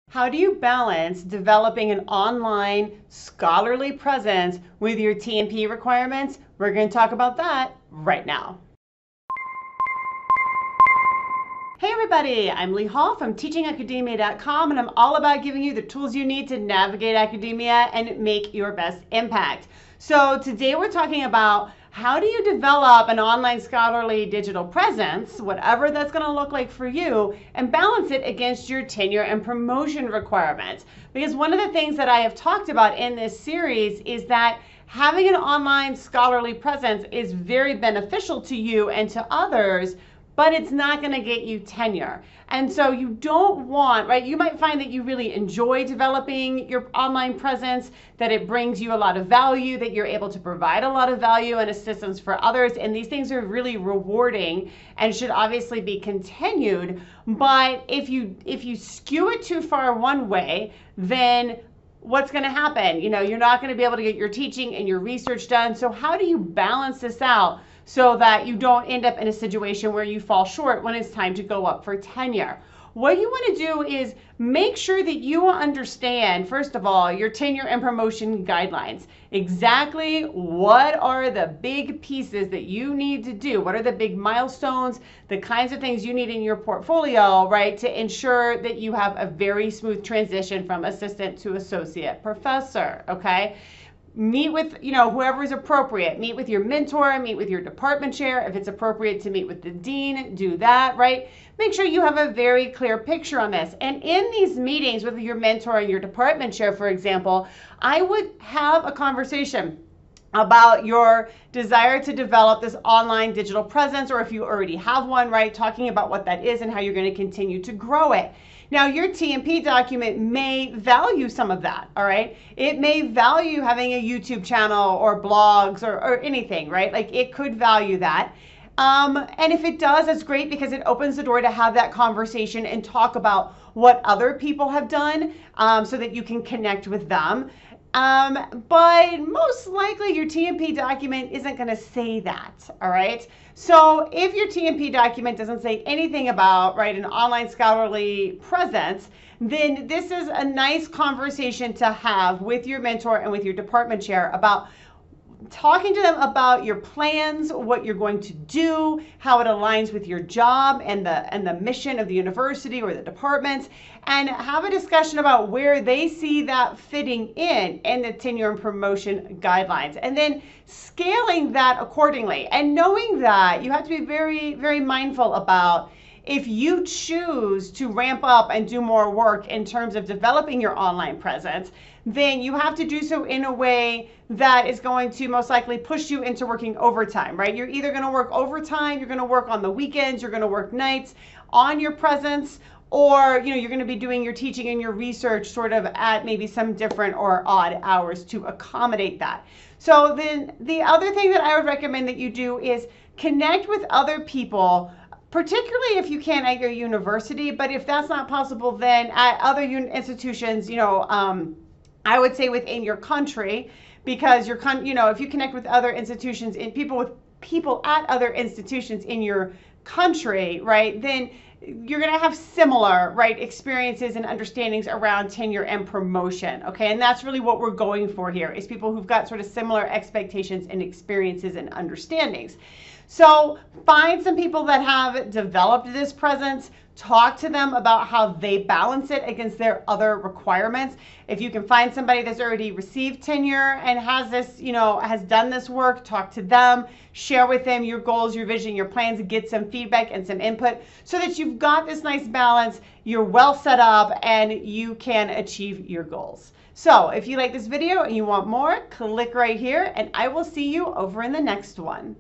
How do you balance developing an online scholarly presence with your TMP requirements? We're going to talk about that right now. Hey everybody, I'm Leigh Hall from teachingacademia.com, and I'm all about giving you the tools you need to navigate academia and make your best impact. So today we're talking about how do you develop an online scholarly digital presence, whatever that's going to look like for you, and balance it against your tenure and promotion requirements. Because one of the things that I have talked about in this series is that having an online scholarly presence is very beneficial to you and to others, but it's not going to get you tenure. And so you don't want, right? You might find that you really enjoy developing your online presence, that it brings you a lot of value, that you're able to provide a lot of value and assistance for others. And these things are really rewarding and should obviously be continued. But if you skew it too far one way, then what's going to happen? You're not going to be able to get your teaching and your research done. So how do you balance this out so that you don't end up in a situation where you fall short when it's time to go up for tenure? What you want to do is make sure that you understand, first of all, your tenure and promotion guidelines. Exactly what are the big pieces that you need to do? What are the big milestones, the kinds of things you need in your portfolio, right, to ensure that you have a very smooth transition from assistant to associate professor, okay? Meet with, whoever is appropriate. Meet with your mentor, meet with your department chair. If it's appropriate to meet with the dean, do that, right? Make sure you have a very clear picture on this. And in these meetings with your mentor and your department chair, for example, I would have a conversation about your desire to develop this online digital presence, or if you already have one, right, talking about what that is and how you're going to continue to grow it. Now, your TMP document may value some of that, all right? It may value having a YouTube channel or blogs or anything, right? Like it could value that. And if it does, that's great because it opens the door to have that conversation and talk about what other people have done so that you can connect with them. But most likely your TMP document isn't going to say that, all right? So if your TMP document doesn't say anything about, right, an online scholarly presence, then this is a nice conversation to have with your mentor and with your department chair about talking to them about your plans, what you're going to do, how it aligns with your job and the mission of the university or the department, and have a discussion about where they see that fitting in the tenure and promotion guidelines, and then scaling that accordingly. And knowing that you have to be very, very mindful about if you choose to ramp up and do more work in terms of developing your online presence, then you have to do so in a way that is going to most likely push you into working overtime, right? You're either going to work overtime, you're going to work on the weekends, you're going to work nights on your presence, or you're going to be doing your teaching and your research sort of at maybe some different or odd hours to accommodate that. So then the other thing that I would recommend that you do is connect with other people, particularly if you can at your university, but if that's not possible, then at other institutions, I would say within your country, because if you connect with other institutions and people at other institutions in your country, right, then you're going to have similar, right, experiences and understandings around tenure and promotion, okay? And that's really what we're going for here, is people who've got sort of similar expectations and experiences and understandings. So find some people that have developed this presence, talk to them about how they balance it against their other requirements. If you can find somebody that's already received tenure and has this, has done this work, talk to them, share with them your goals, your vision, your plans, get some feedback and some input so that you've got this nice balance, you're well set up, and you can achieve your goals. So if you like this video and you want more, click right here, and I will see you over in the next one.